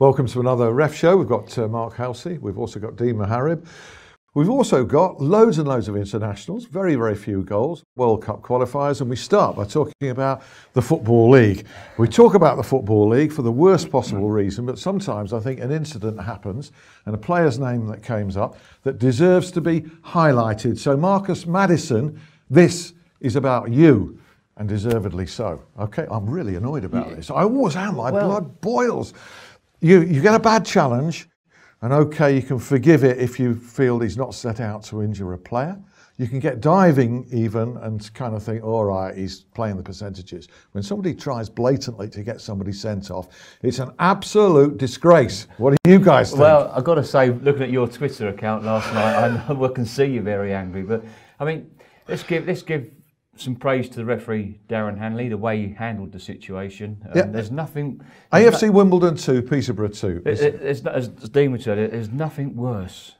Welcome to another Ref Show. We've got Mark Halsey. We've also got Dean Mohareb. We've also got loads and loads of internationals, very, very few goals, World Cup qualifiers, and we start by talking about the Football League. We talk about the Football League for the worst possible reason, but sometimes I think an incident happens and a player's name that comes up that deserves to be highlighted. So Marcus Maddison, this is about you, and deservedly so. Okay, I'm really annoyed about this. I always am, my blood boils. You get a bad challenge, and okay, you can forgive it if you feel he's not set out to injure a player. You can get diving even and kind of think, all right, he's playing the percentages. When somebody tries blatantly to get somebody sent off, it's an absolute disgrace. What do you guys think? Well, I've got to say, looking at your Twitter account last night, I can see you're very angry. But I mean, let's give some praise to the referee, Darren Hanley, the way he handled the situation. There's nothing... AFC Wimbledon 2, Peterborough 2. As Dean would say, there's nothing worse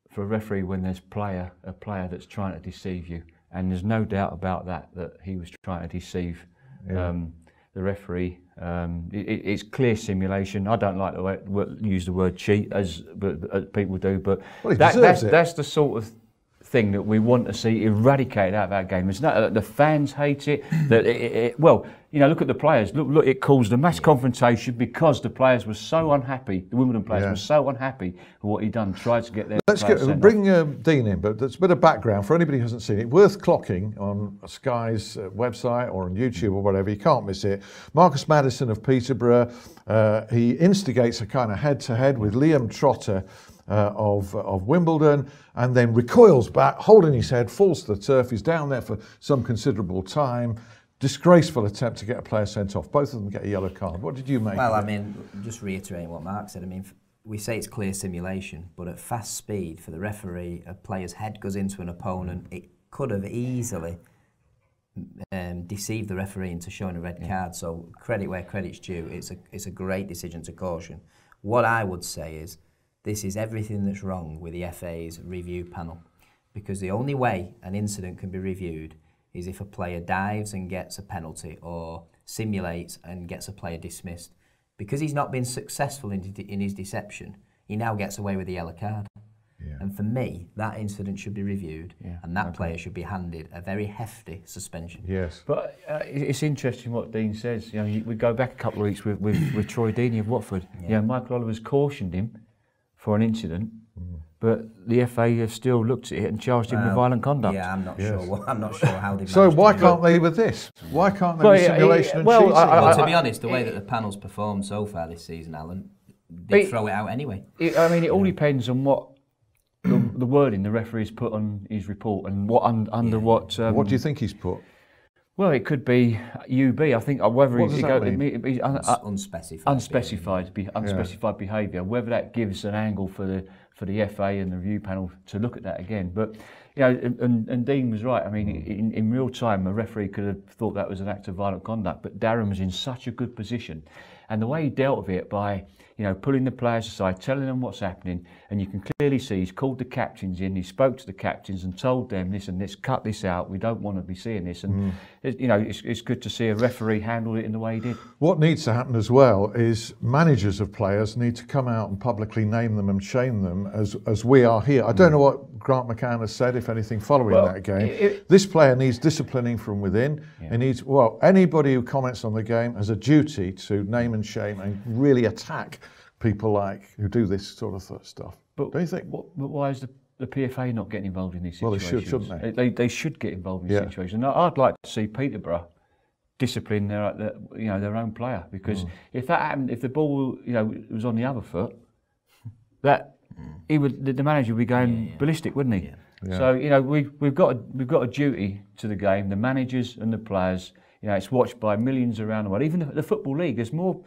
for a referee when there's a player that's trying to deceive you. And there's no doubt about that he was trying to deceive the referee. It's clear simulation. I don't like to use the word cheat, as people do, but that's the sort of thing that we want to see eradicated out of our game. It's not the fans hate it. Well, you know, look at the players. Look, it caused a mass confrontation because the players were so unhappy. The Wimbledon players were so unhappy with what he'd done. Tried to get their. Let's bring Dean in, but there's a bit of background for anybody who hasn't seen it. Worth clocking on Sky's website or on YouTube or whatever. You can't miss it. Marcus Maddison of Peterborough. He instigates a kind of head-to-head with Liam Trotter of Wimbledon, and then recoils back, holding his head, falls to the turf. He's down there for some considerable time. Disgraceful attempt to get a player sent off. Both of them get a yellow card. What did you make Well, of it? I mean, just reiterating what Mark said, I mean, we say it's clear simulation, but at fast speed for the referee, a player's head goes into an opponent. It could have easily deceived the referee into showing a red card. So credit where credit's due. It's a great decision to caution. What I would say is, this is everything that's wrong with the FA's review panel, because the only way an incident can be reviewed is if a player dives and gets a penalty or simulates and gets a player dismissed. Because he's not been successful in his deception, he now gets away with the yellow card. Yeah. And for me, that incident should be reviewed, and that player should be handed a very hefty suspension. Yes. But it's interesting what Dean says. You know, we go back a couple of weeks with Troy Deeney of Watford. Yeah. You know, Michael Oliver's cautioned him for an incident, but the FA have still looked at it and charged him with violent conduct. Yeah, I'm not sure. I'm not sure how they've. So why can't they with this? Why can't they with simulation and cheating? Well, to be honest, the way that the panel's performed so far this season, Alan, they throw it out anyway. I mean, it all depends on what the wording the referee's put on his report and what under what. What do you think he's put? Well, it could be UB. I think whether he's unspecified behaviour. Whether that gives an angle for the FA and the review panel to look at that again. But you know, and Dean was right. I mean, in real time, a referee could have thought that was an act of violent conduct. But Darren was in such a good position, and the way he dealt with it by, you know, pulling the players aside, telling them what's happening, and you can clearly see he's called the captains in, he spoke to the captains and told them this and this, cut this out, we don't want to be seeing this. And, you know, it's good to see a referee handle it in the way he did. What needs to happen as well is managers of players need to come out and publicly name them and shame them as we are here. I don't know what Grant McCann has said, if anything, following that game. This player needs disciplining from within. He needs, anybody who comments on the game has a duty to name and shame and really attack people who do this sort of stuff. But don't you think? But why is the PFA not getting involved in these situations? Well, they should, shouldn't they? They should get involved in these situations. I'd like to see Peterborough discipline their own player, because if that happened, if the ball was on the other foot, the manager would be going ballistic, wouldn't he? Yeah. So we've got a duty to the game, the managers and the players. You know, it's watched by millions around the world. Even the Football League, there's more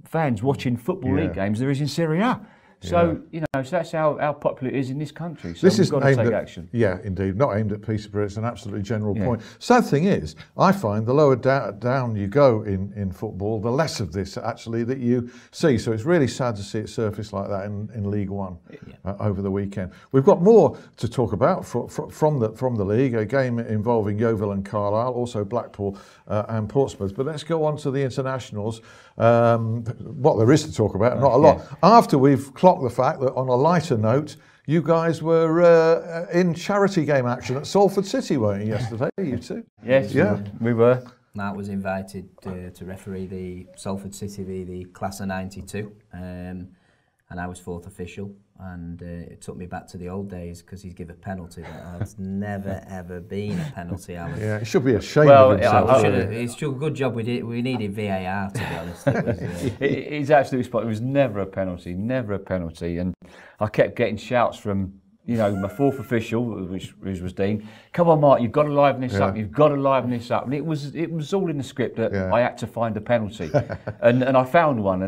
fans watching Football League games than there is in Serie A. So, you know, so that's how popular it is in this country. So This we've is got to aimed take at, action. Yeah, indeed. Not aimed at Peterborough, it's an absolutely general point. Sad thing is, I find the lower down you go in football, the less of this actually that you see. So it's really sad to see it surface like that in League One over the weekend. We've got more to talk about from the league, a game involving Yeovil and Carlisle, also Blackpool and Portsmouth. But let's go on to the internationals. What there is to talk about, not a lot. After we've clocked the fact that on a lighter note, you guys were in charity game action at Salford City, weren't you, yesterday, you two? Yes, we were. Mark was invited to referee the Salford City v the Class of '92, and I was fourth official, and it took me back to the old days because he's given a penalty that has never ever been a penalty. Yeah, it should be ashamed of himself. It's a good job we needed VAR, to be honest. He's absolutely spot. It was never a penalty, and I kept getting shouts from, you know, my fourth official, which was Dean. Come on, Mark, you've got to liven this up. You've got to liven this up. And it was all in the script that I had to find a penalty, and I found one.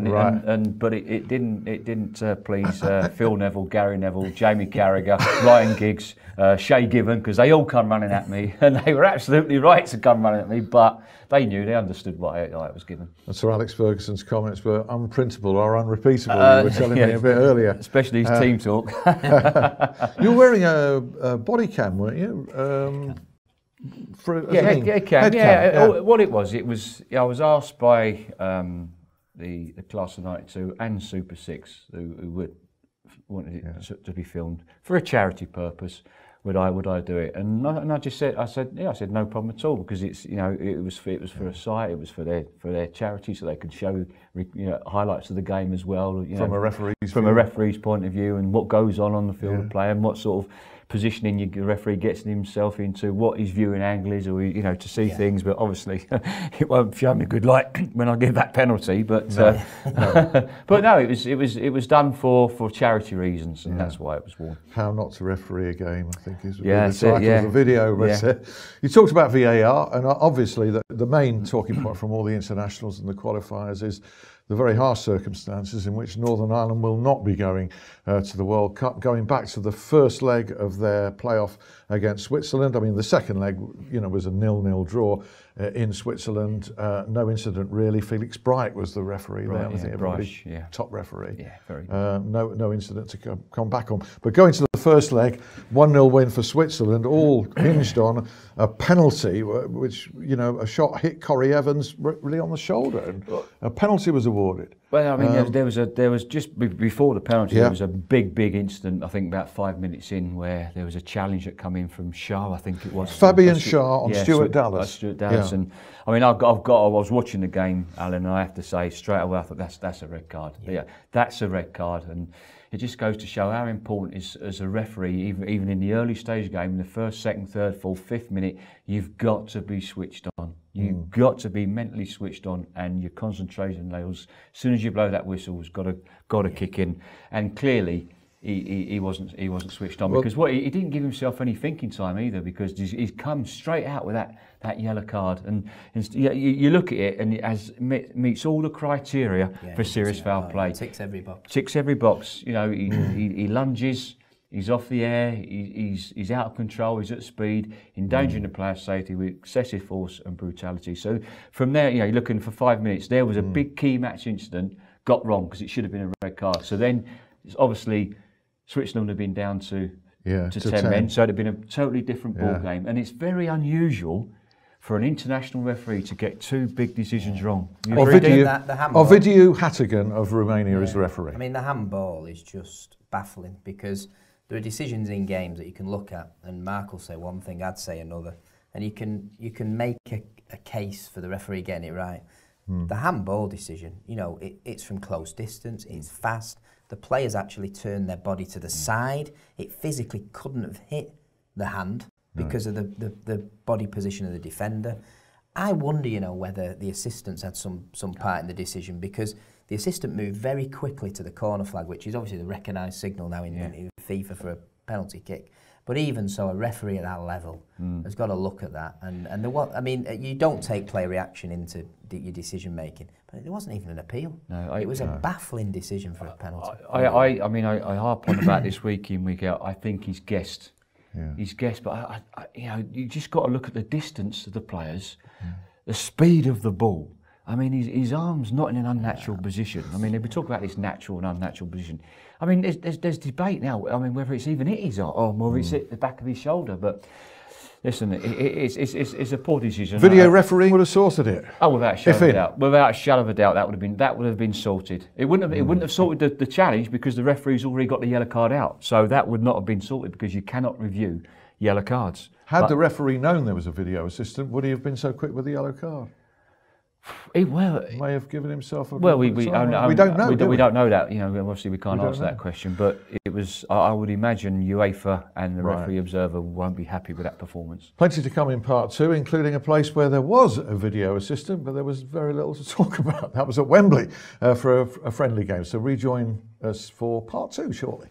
But it didn't please Phil Neville, Gary Neville, Jamie Carragher, Ryan Giggs, Shay Given, because they all come running at me, and they were absolutely right to come running at me. But they understood what I was given. And Sir Alex Ferguson's comments were unprintable or unrepeatable. You were telling me a bit earlier, especially his team talk. You were wearing a body cam, weren't you? Head cam. What it was I was asked by the Class of '92 and Super 6 who wanted it to be filmed for a charity purpose. Would I do it? And I just said, I said no problem at all, because it's, you know, it was for a site, it was for their charity, so they could show, you know, highlights of the game as well, you know, from a referee's point of view, and what goes on the field of play, and what sort of positioning the referee gets himself into, what his viewing angle is, or, you know, to see things. But obviously it won't show me good light when I give that penalty. But but no, it was done for charity reasons, and that's why it was worn. How not to referee a game, I think, is the title of the video. But you talked about VAR, and obviously the main talking point from all the internationals and the qualifiers is the very harsh circumstances in which Northern Ireland will not be going to the World Cup, going back to the first leg of their playoff against Switzerland. I mean, the second leg, you know, was a 0-0 draw in Switzerland. No incident really. Felix Bright was the referee there. I think everybody, top referee. Yeah, very good. No incident to come back on. But going to the first leg, 1-0 win for Switzerland, all hinged on a penalty, which, you know, a shot hit Corey Evans really on the shoulder, and a penalty was awarded. Well, I mean, there was just before the penalty, there was a big incident, I think about 5 minutes in, where there was a challenge that come in from Shaw, I think it was. Fabian Shaw on Stuart Dallas. Stuart Dallas, and I mean, I was watching the game, Alan, and I have to say straight away, I thought that's a red card. Yeah, that's a red card, and it just goes to show how important it is as a referee, even in the early stage game, in the first, second, third, fourth, fifth minute, you've got to be switched on. You've got to be mentally switched on, and your concentration levels, as soon as you blow that whistle, has got to kick in. And clearly, he wasn't switched on, because he didn't give himself any thinking time either, because he's come straight out with that yellow card, and you look at it and it meets all the criteria for serious foul play. Ticks every box. Ticks every box. You know, he lunges. He's off the air, he's out of control, he's at speed, endangering the player's safety with excessive force and brutality. So from there, you know, you're looking for 5 minutes. There was a big key match incident, got wrong, because it should have been a red card. So then, obviously, Switzerland had been down to 10 men, so it had been a totally different ball game. And it's very unusual for an international referee to get two big decisions wrong. Ovidiu Hatagan of Romania is the referee. I mean, the handball is just baffling, because there are decisions in games that you can look at, and Mark will say one thing, I'd say another, and you can make a case for the referee getting it right. The handball decision, you know, it's from close distance, it's fast. The players actually turned their body to the side. It physically couldn't have hit the hand because of the body position of the defender. I wonder, you know, whether the assistants had some part in the decision, because the assistant moved very quickly to the corner flag, which is obviously the recognised signal now in FIFA for a penalty kick. But even so, a referee at that level has got to look at that. And there was, I mean, you don't take player reaction into your decision making, but it wasn't even an appeal. No, it was a baffling decision for a penalty. I mean, I harp on about this week in, week out. I think he's guessed. Yeah. He's guessed, but you know, you just got to look at the distance of the players, the speed of the ball. I mean, his arm's not in an unnatural position. I mean, if we talk about this natural and unnatural position, I mean, there's debate now. I mean, whether it's even hit his arm or it's at the back of his shoulder. But listen, it's a poor decision. Video refereeing would have sorted it. Oh, without a shadow of a doubt. Without a shadow of a doubt, that would have been sorted. It wouldn't have sorted the challenge because the referee's already got the yellow card out. So that would not have been sorted because you cannot review yellow cards. Had the referee known there was a video assistant, would he have been so quick with the yellow card? He may have given himself a... Well, we don't know. We don't know that. You know, obviously we can't answer that question. But it was. I would imagine UEFA and the referee observer won't be happy with that performance. Plenty to come in part 2, including a place where there was a video assistant, but there was very little to talk about. That was at Wembley for a friendly game. So rejoin us for part 2 shortly.